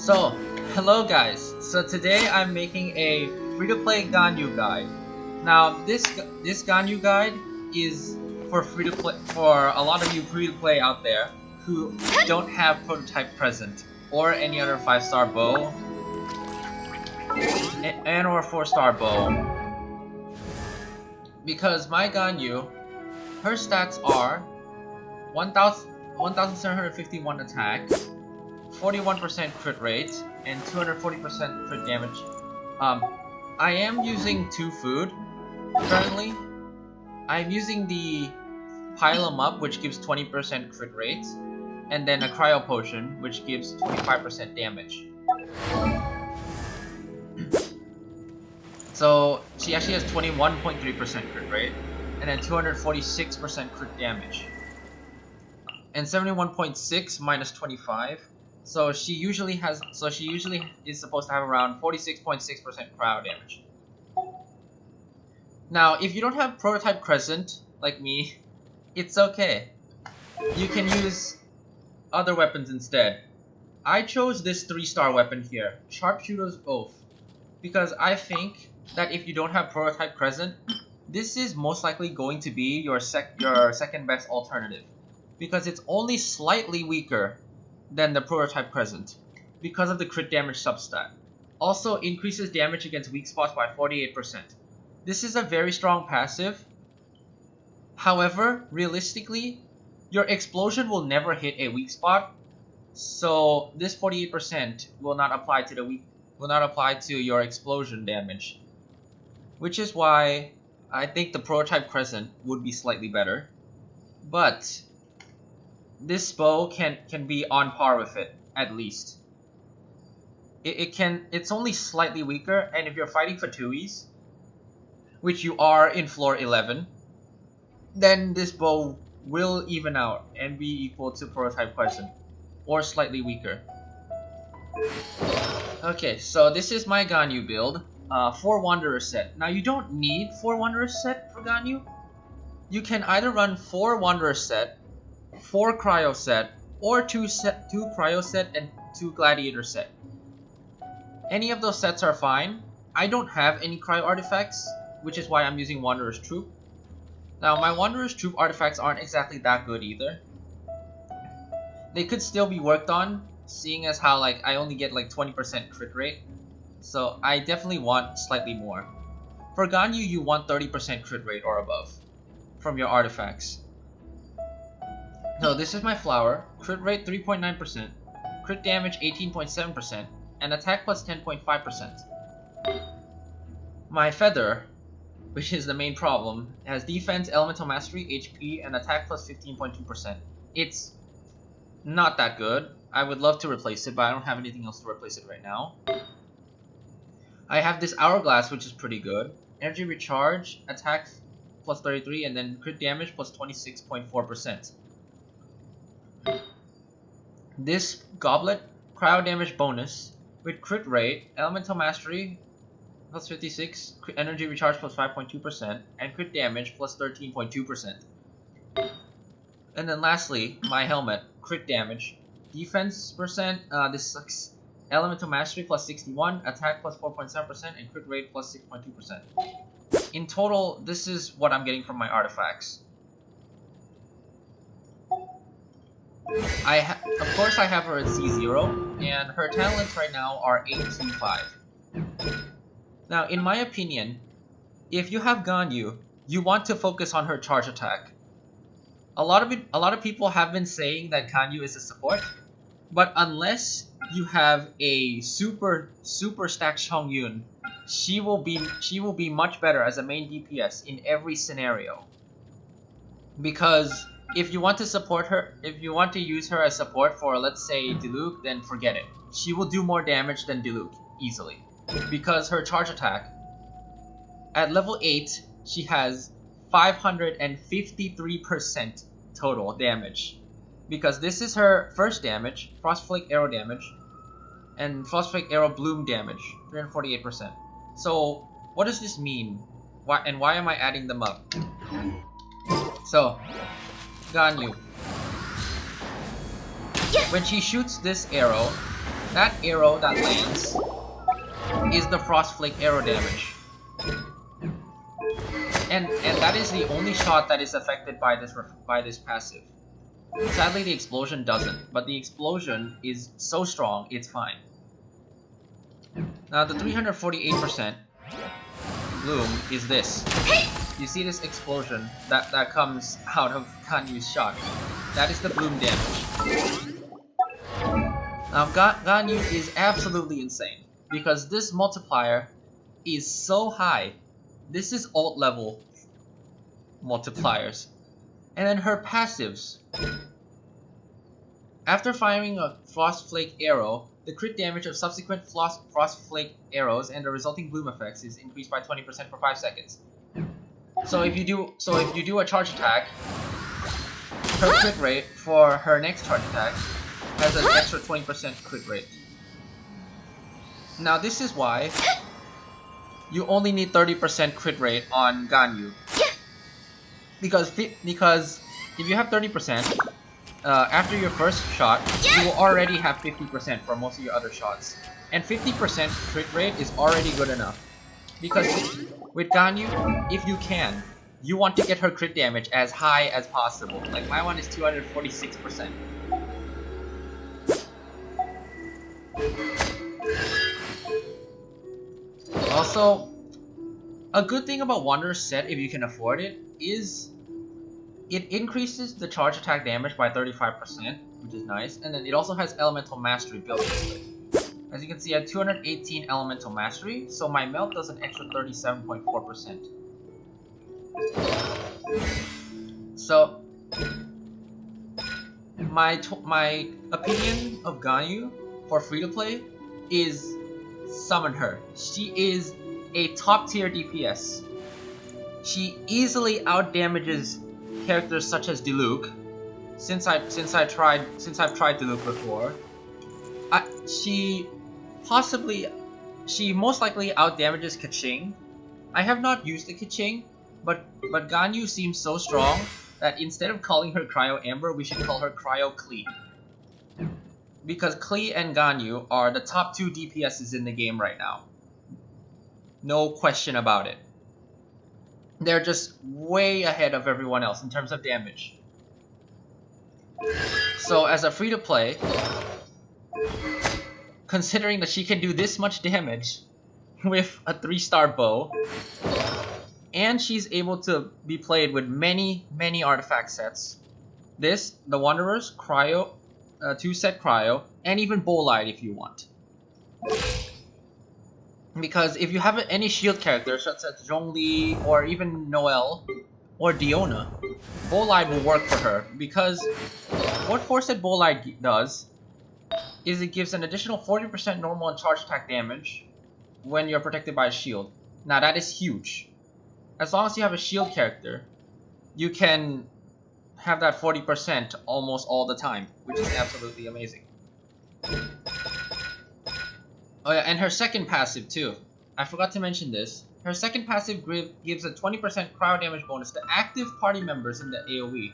So, hello guys. So today I'm making a free-to-play Ganyu guide. Now this Ganyu guide is for free-to-play for a lot of you free-to-play out there who don't have prototype present or any other 5-star bow and or 4-star bow. Because my Ganyu, her stats are 1,751 attack, 41% crit rate, and 240% crit damage. I am using 2 food currently. I'm using the Pile 'em Up, which gives 20% crit rate, and then a Cryo Potion, which gives 25% damage. So she actually has 21.3% crit rate, and then 246% crit damage, and 71.6 minus 25. So she usually is supposed to have around 46.6% cryo damage. Now, if you don't have prototype Crescent like me, it's okay. You can use other weapons instead. I chose this 3-star weapon here, Sharpshooter's Oath, because I think that if you don't have prototype Crescent, this is most likely going to be your second best alternative, because it's only slightly weaker than the prototype Crescent because of the crit damage substat. Also increases damage against weak spots by 48%. This is a very strong passive. However, realistically, your explosion will never hit a weak spot, so this 48% will not apply to your explosion damage, which is why I think the prototype Crescent would be slightly better. But this bow can be on par with it, at least. It's only slightly weaker, and if you're fighting for 2Es, which you are in floor 11, then this bow will even out and be equal to prototype Crescent, or slightly weaker. Okay, so this is my Ganyu build, 4 Wanderer set. Now you don't need 4 Wanderer set for Ganyu. You can either run 4 Wanderer set, 4 Cryo set, or 2 Cryo set and 2 Gladiator set. Any of those sets are fine. I don't have any Cryo artifacts, which is why I'm using Wanderer's Troop. Now my Wanderer's Troop artifacts aren't exactly that good either. They could still be worked on, seeing as how I only get 20% crit rate. So I definitely want slightly more. For Ganyu, you want 30% crit rate or above from your artifacts. So this is my flower, crit rate 3.9%, crit damage 18.7%, and attack plus 10.5%. My feather, which is the main problem, has defense, elemental mastery, HP, and attack plus 15.2%. It's not that good. I would love to replace it, but I don't have anything else to replace it right now. I have this hourglass, which is pretty good. Energy recharge, attack plus 33, and then crit damage plus 26.4%. This goblet, cryo damage bonus, with crit rate, elemental mastery plus 56, energy recharge plus 5.2%, and crit damage plus 13.2%. And then lastly, my helmet, crit damage, defense percent, this sucks, elemental mastery plus 61, attack plus 4.7%, and crit rate plus 6.2%. In total, this is what I'm getting from my artifacts. Of course I have her at C0, and her talents right now are 8 to 5. Now, in my opinion, if you have Ganyu, you want to focus on her charge attack. A lot of people have been saying that Ganyu is a support, but unless you have a super stacked Chongyun, she will be much better as a main DPS in every scenario. Because if you want to support her, if you want to use her as support for, let's say, Diluc, then forget it. She will do more damage than Diluc easily, because her charge attack at level 8, she has 553% total damage, because this is her first damage, Frostflake arrow damage, and Frostflake arrow bloom damage, 348%. So what does this mean? Why am I adding them up? So Ganyu, when she shoots this arrow, that arrow that lands is the Frost Flake arrow damage. And that is the only shot that is affected by this passive. Sadly, the explosion doesn't, but the explosion is so strong, it's fine. Now, the 348% bloom is this. You see this explosion that comes out of Ganyu's shot. That is the bloom damage. Now, Ganyu is absolutely insane, because this multiplier is so high. This is ult level multipliers. And then her passives. After firing a Frost Flake arrow, the crit damage of subsequent Frost Flake arrows and the resulting bloom effects is increased by 20% for 5 seconds. So if you do a charge attack, her crit rate for her next charge attack has an extra 20% crit rate. Now this is why you only need 30% crit rate on Ganyu. Because if you have 30%, after your first shot, you will already have 50% for most of your other shots. And 50% crit rate is already good enough. Because with Ganyu, if you can, you want to get her crit damage as high as possible. Like my one is 246%. Also, a good thing about Wanderer's set, if you can afford it, is it increases the charge attack damage by 35%, which is nice, and then it also has Elemental Mastery built into it. As you can see, I have 218 Elemental Mastery, so my melt does an extra 37.4%. So, my opinion of Ganyu for free-to-play is summon her. She is a top-tier DPS. She easily out-damages characters such as Diluc. Since I've tried Diluc before, she most likely out-damages Keqing. I have not used the Keqing, but Ganyu seems so strong that instead of calling her Cryo Amber, we should call her Cryo Klee. Because Klee and Ganyu are the top 2 DPSs in the game right now. No question about it. They're just way ahead of everyone else in terms of damage. So as a free-to-play, considering that she can do this much damage with a 3-star bow, and she's able to be played with many artifact sets. This, the Wanderers, Cryo, 2-set Cryo, and even Bolide if you want. Because if you have any shield characters such as Zhongli or even Noelle or Diona, Bolide will work for her. Because what 4-set Bolide does is it gives an additional 40% normal and charge attack damage when you're protected by a shield. Now that is huge. As long as you have a shield character, you can have that 40% almost all the time, which is absolutely amazing. Oh yeah, and her second passive too. I forgot to mention this. Her second passive gives a 20% cryo damage bonus to active party members in the AoE.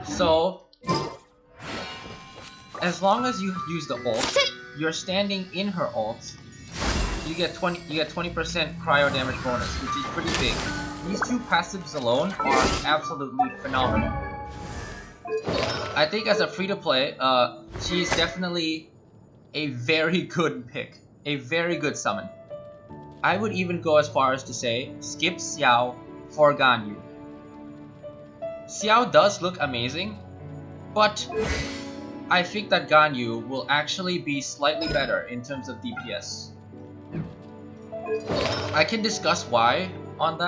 So, as long as you use the ult, you're standing in her ult, you get 20% cryo damage bonus, which is pretty big. These 2 passives alone are absolutely phenomenal. I think as a free-to-play, she's definitely a very good pick. A very good summon. I would even go as far as to say, skip Xiao for Ganyu. Xiao does look amazing, but I think that Ganyu will actually be slightly better in terms of DPS. I can discuss why on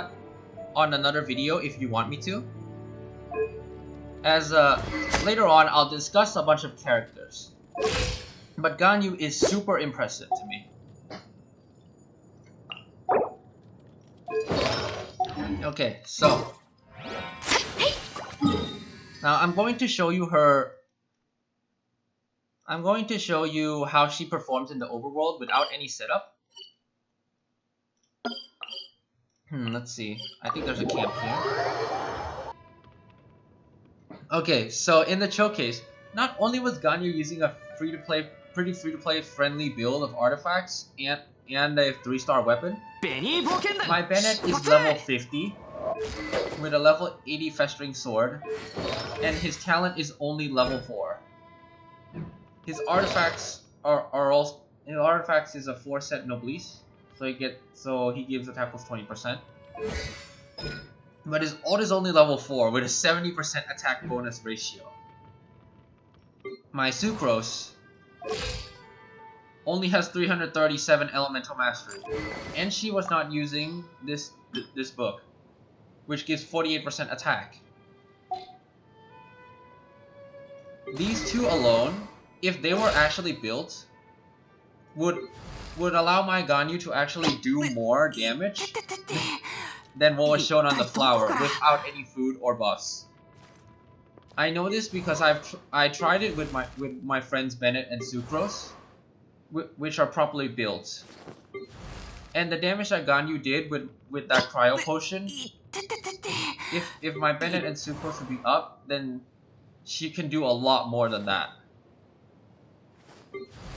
another video if you want me to. As later on, I'll discuss a bunch of characters. But Ganyu is super impressive to me. Okay, so now I'm going to show you her. I'm going to show you how she performs in the overworld without any setup. Let's see. I think there's a camp here. Okay, so in the showcase, not only was Ganyu using a free-to-play pretty free-to-play friendly build of artifacts and a 3-star weapon. My Bennett is level 50 with a level 80 festering sword, and his talent is only level 4. His artifacts are also is a 4-set noblesse, so he gives attack plus 20%. But his ult is only level 4 with a 70% attack bonus ratio. My Sucrose only has 337 elemental mastery, and she was not using this book, which gives 48% attack. These two alone, if they were actually built, would allow my Ganyu to actually do more damage than what was shown on the flower without any food or buffs. I know this because I tried it with my friends Bennett and Sucrose, which are properly built, and the damage that Ganyu did with that cryo potion, if my Bennett and Sucrose would be up, then she can do a lot more than that.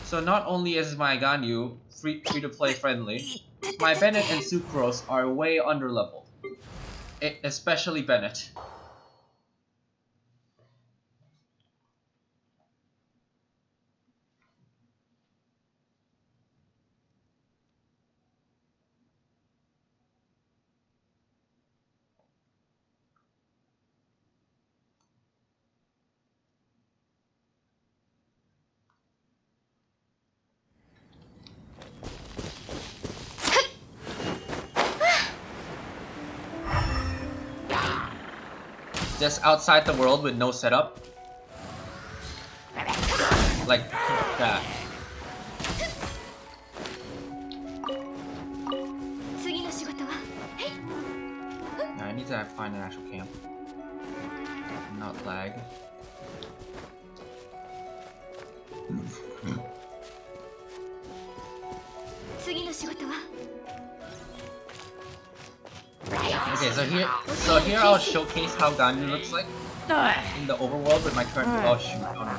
So not only is my Ganyu free to play friendly, my Bennett and Sucrose are way under leveled, especially Bennett. Just outside the world with no setup. Like that. I need to find an actual camp. Not lag. Okay, so here I'll showcase how Ganyu looks like in the overworld with my current. Oh shoot! Oh no.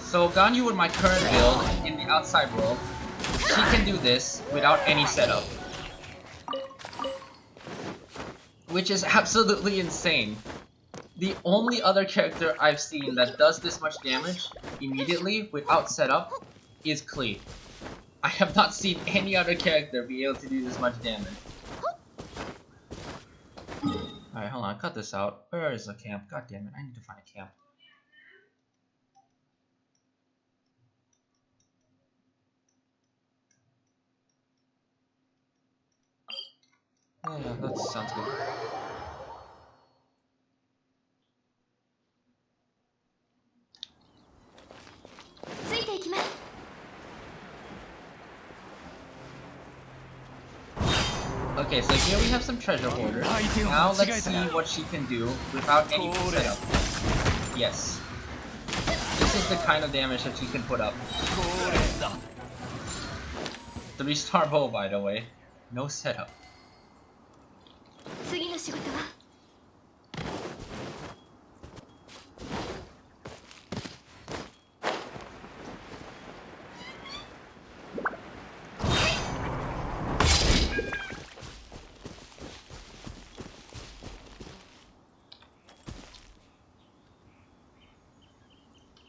So Ganyu with my current build in the outside world, she can do this without any setup, which is absolutely insane. The only other character I've seen that does this much damage immediately without setup is Klee. I have not seen any other character be able to do this much damage. Alright, hold on, cut this out. Where is the camp? God damn it, I need to find a camp. Oh yeah, that sounds good. Okay, so here we have some treasure hoarders. Now let's see what she can do without any setup. Yes. This is the kind of damage that she can put up. 3-star bow, by the way. No setup.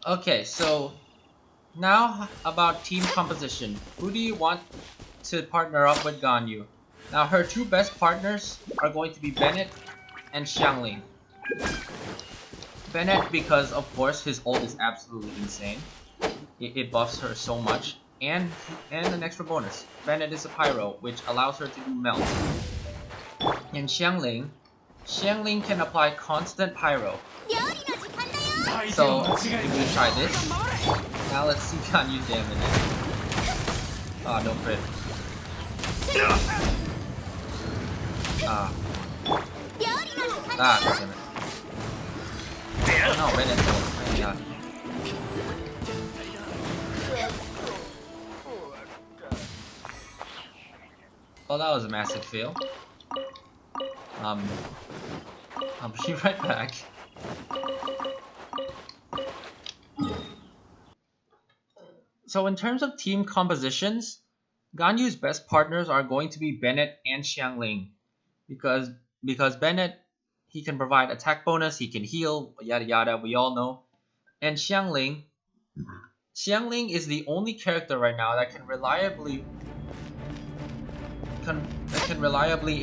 Okay, so now about team composition. Who do you want to partner up with Ganyu? Now her two best partners are going to be Bennett and Xiangling. Bennett because of course his ult is absolutely insane. It buffs her so much, and an extra bonus. Bennett is a pyro, which allows her to do melt. And Xiangling can apply constant pyro. So, if we try this, now let's see Ganyu's damage. Ah, no crit. Ah. Ah, damn it. Oh no, Bennett. Oh my god. Oh, that was a massive fail. I'll be right back. So in terms of team compositions, Ganyu's best partners are going to be Bennett and Xiangling. Because Bennett, he can provide attack bonus, he can heal, yada yada, we all know. And Xiangling is the only character right now that can reliably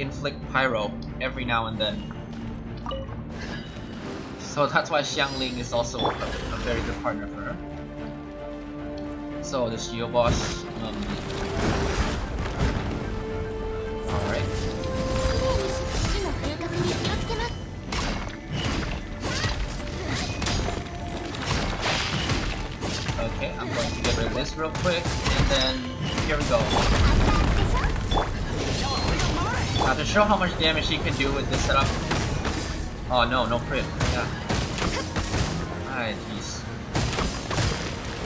inflict pyro every now and then. So that's why Xiangling is also a very good partner for her. So the Shield boss. Alright. Okay, I'm going to get rid of this real quick, and then here we go. Now to show how much damage she can do with this setup. Oh no, no crit. Yeah. Alright, jeez.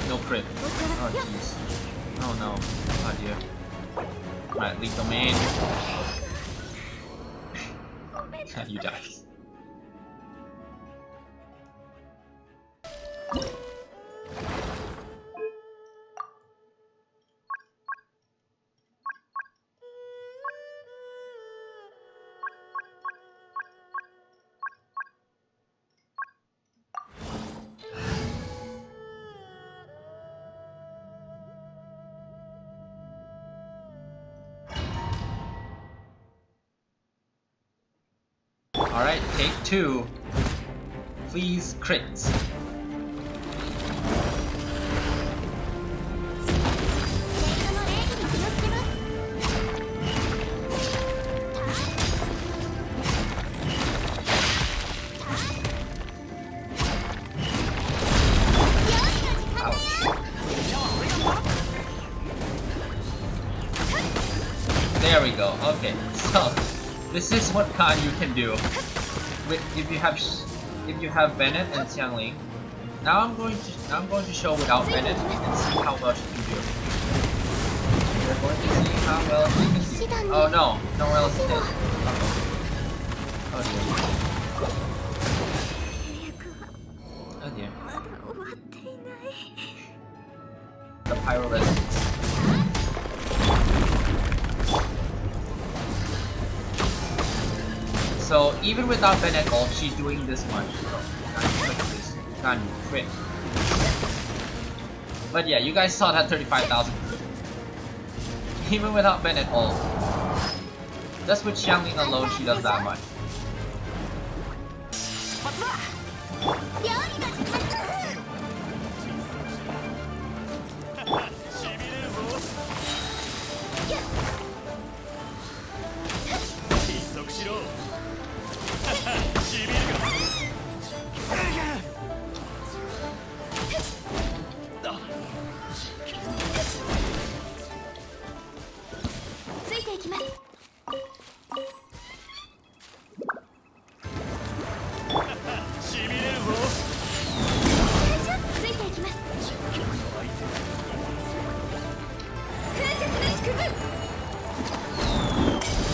No crit. Oh jeez. Oh no. Oh dear. Alright, leave domain. You die. Alright, take 2. Please crits. There we go. Okay, so this is what Ganyu can do. If you have Bennett and Xiangling. Now I'm going to show without Bennett and see how well she can do. We're going to see how well she can do. Oh no, no one else is dead. Oh dear. Oh dear. The pyro resistance. So even without Bennett ult, she's doing this much. So Ganyu, crit. But yeah, you guys saw that 35,000 crit. Even without Bennett ult. Just with Xiangling alone, she does that much.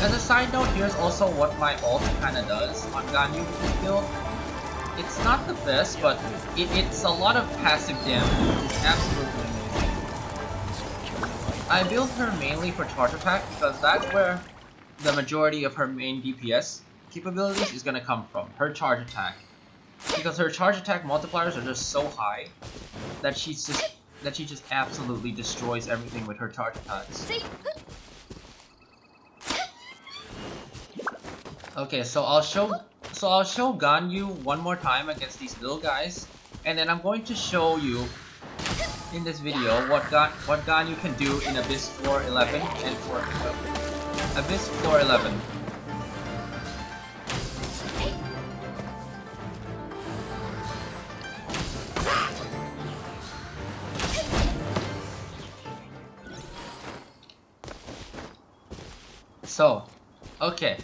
As a side note, here's also what my ult kinda does on Ganyu with this build. It's not the best, but it's a lot of passive damage. It's absolutely amazing. I build her mainly for charge attack because that's where the majority of her main DPS capabilities is gonna come from. Her charge attack. Because her charge attack multipliers are just so high that she just absolutely destroys everything with her charge attacks. Okay, so I'll show Ganyu one more time against these little guys, and then I'm going to show you in this video what Ganyu can do in Abyss Floor 11 and Abyss Floor 11. So, okay.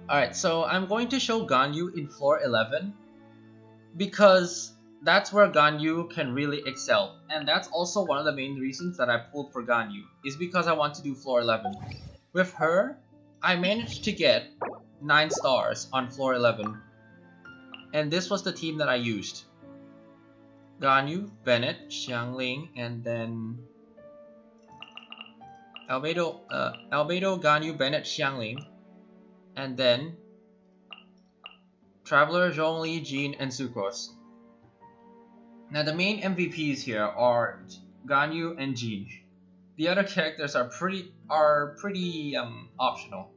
Alright, so I'm going to show Ganyu in floor 11 because that's where Ganyu can really excel, and that's also one of the main reasons that I pulled for Ganyu, is because I want to do floor 11. With her, I managed to get 9 stars on floor 11. And this was the team that I used. Ganyu, Bennett, Xiangling, and then Albedo, Ganyu, Bennett, Xiangling, and then Traveler, Zhongli, Jean, and Sucrose. Now the main MVPs here are Ganyu and Jean. The other characters are pretty optional.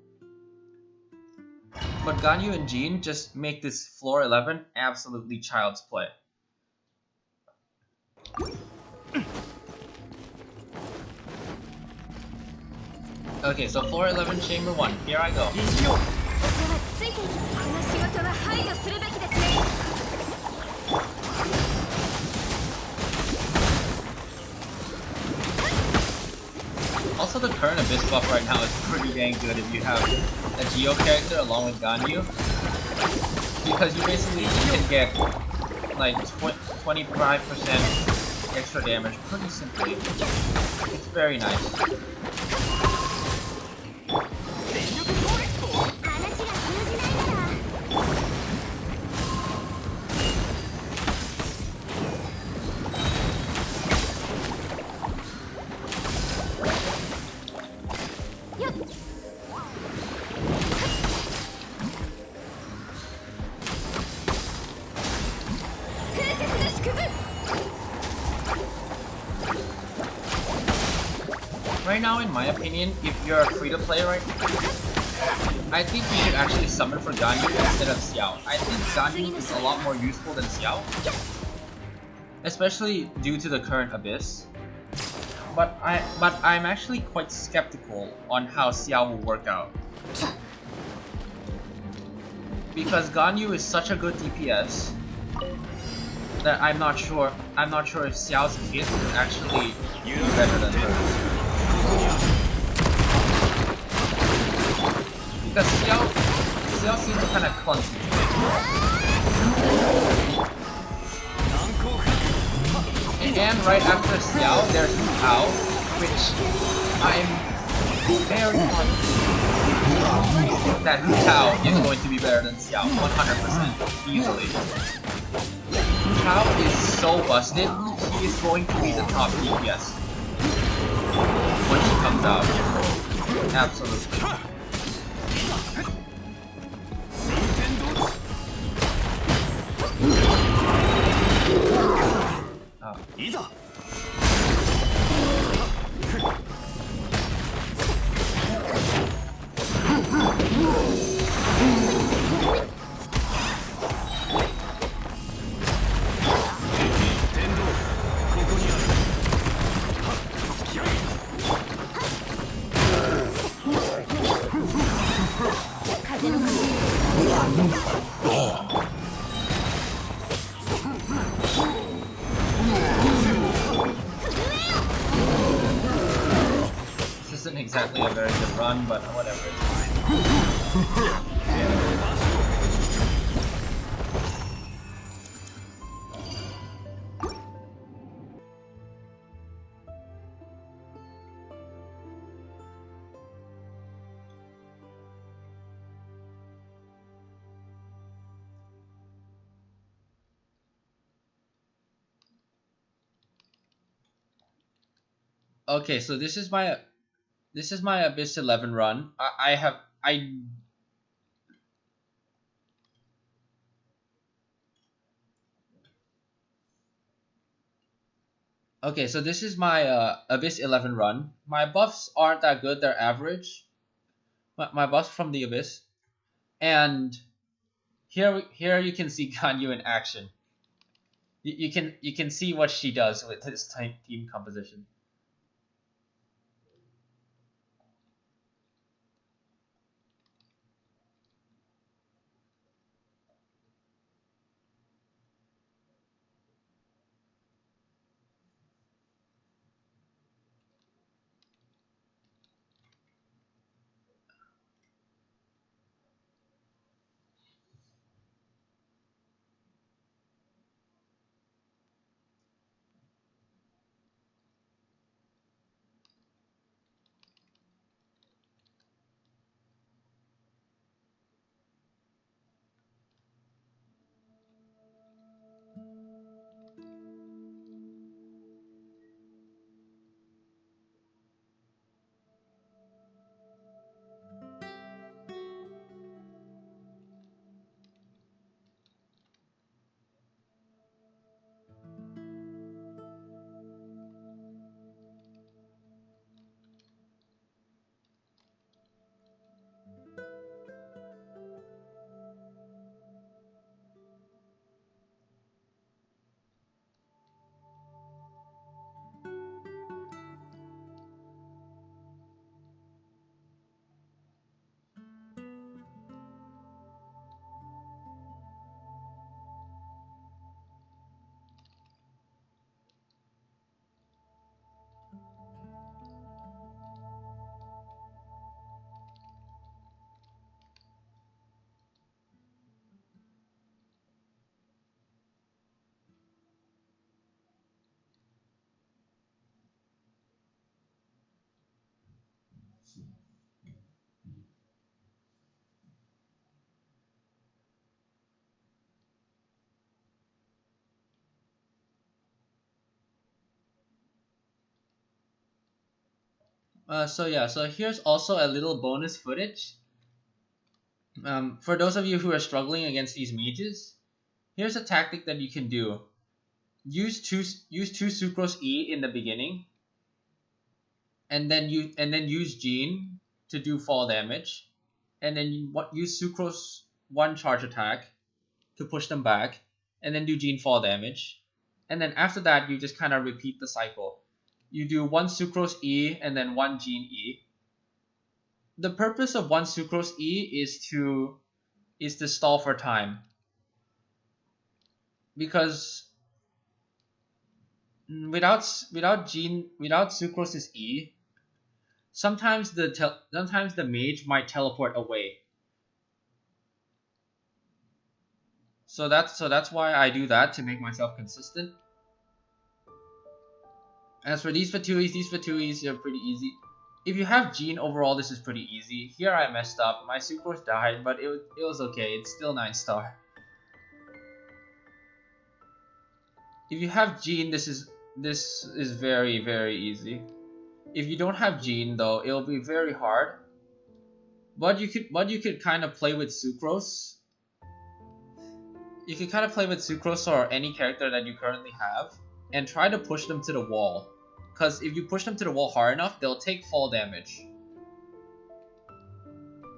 But Ganyu and Jean just make this floor 11 absolutely child's play. Okay, so floor 11, chamber 1. Here I go. Also, the current Abyss buff right now is pretty dang good if you have a Geo character along with Ganyu. Because you basically can get like 25% extra damage pretty simply. It's very nice. Right now, in my opinion, if you're a free-to-play right now, I think you should actually summon for Ganyu instead of Xiao. I think Ganyu is a lot more useful than Xiao, especially due to the current Abyss. But I'm actually quite skeptical on how Xiao will work out. Because Ganyu is such a good DPS that I'm not sure if Xiao's kit is actually better than hers. Because Xiao seems kind of clunky to me. And right after Xiao, there's Hao, which I'm very confident that Hao is going to be better than Xiao, 100%, easily. Hao is so busted, he is going to be the top DPS when she comes out. Absolutely. This isn't exactly a very good run, but whatever, it's fine. Okay, so this is my Abyss 11 run. Okay, so this is my Abyss 11 run. My buffs aren't that good; they're average. My buffs from the Abyss, and here you can see Ganyu in action. You can see what she does with this team composition. So here's also a little bonus footage. For those of you who are struggling against these mages, here's a tactic that you can do. Use two sucrose E in the beginning, and then use Gene to do fall damage, and then use sucrose 1 charge attack to push them back, and then do Gene fall damage, and then after that you just kind of repeat the cycle. You do 1 sucrose E and then 1 Gene E. The purpose of 1 sucrose E is to stall for time, because without sucrose's E, sometimes the mage might teleport away. So that's why I do that, to make myself consistent. As for these Fatuis are pretty easy. If you have Gene overall, this is pretty easy. Here I messed up. My sucrose died, but it was okay. It's still 9-star. If you have Gene, this is very, very easy. If you don't have Gene though, it'll be very hard. But you could kind of play with sucrose. You can kind of play with sucrose or any character that you currently have, and try to push them to the wall. Because if you push them to the wall hard enough, they'll take fall damage.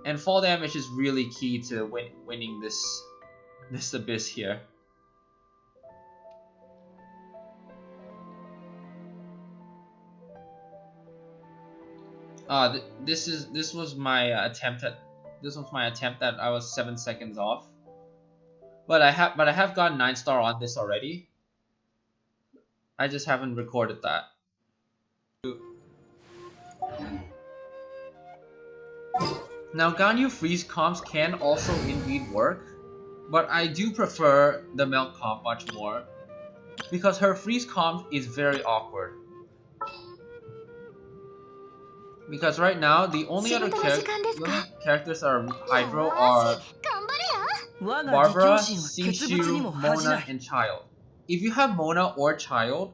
And fall damage is really key to winning this abyss here. This was my attempt that I was 7 seconds off. But I have gotten 9-star on this already. I just haven't recorded that. Now Ganyu freeze comps can also indeed work, but I do prefer the melt comp much more, because her freeze comp is very awkward. Because right now the only other characters that are Hydro are Barbara, Xingqiu, Mona, and Child. If you have Mona or Child,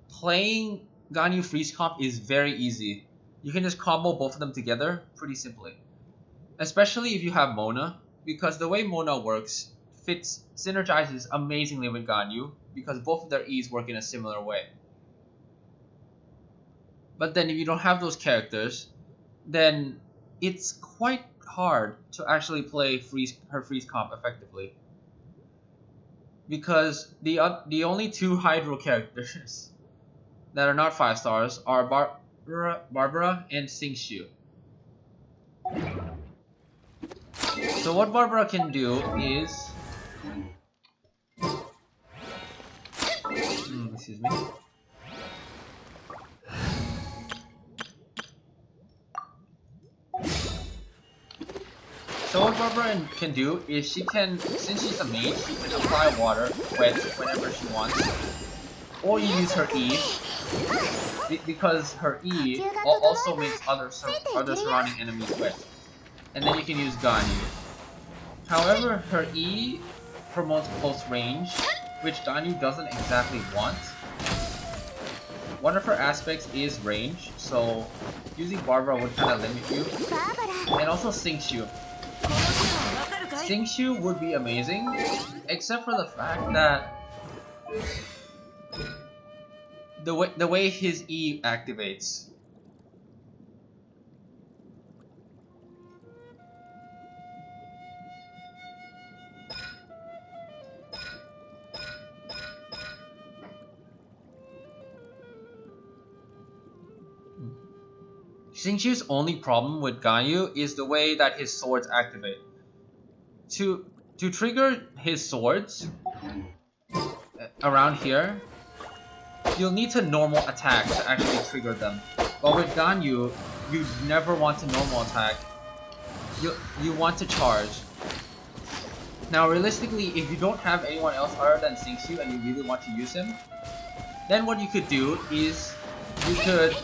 playing Ganyu freeze comp is very easy. You can just combo both of them together pretty simply. Especially if you have Mona, because the way Mona works synergizes amazingly with Ganyu, because both of their E's work in a similar way. But then if you don't have those characters, then it's quite hard to actually play her freeze comp effectively. Because the only 2 Hydro characters that are not 5 stars are Barbara and Xingqiu. So what Barbara can do is... excuse me. So what Barbara can do is since she's a mage, she can apply water whenever she wants. Or you use her E, because her E also makes other surrounding enemies wet. And then you can use Ganyu. However, her E promotes close range, which Ganyu doesn't exactly want. One of her aspects is range, so using Barbara would kind of limit you. And also Xingqiu. Xingqiu would be amazing, except for the fact that the way his E activates. Xingqiu's only problem with Ganyu is the way that his swords activate. To trigger his swords around here, you'll need to normal attack to actually trigger them. But with Ganyu, you never want to normal attack. You want to charge. Now realistically, if you don't have anyone else other than Xingqiu and you really want to use him, then what you could do is you could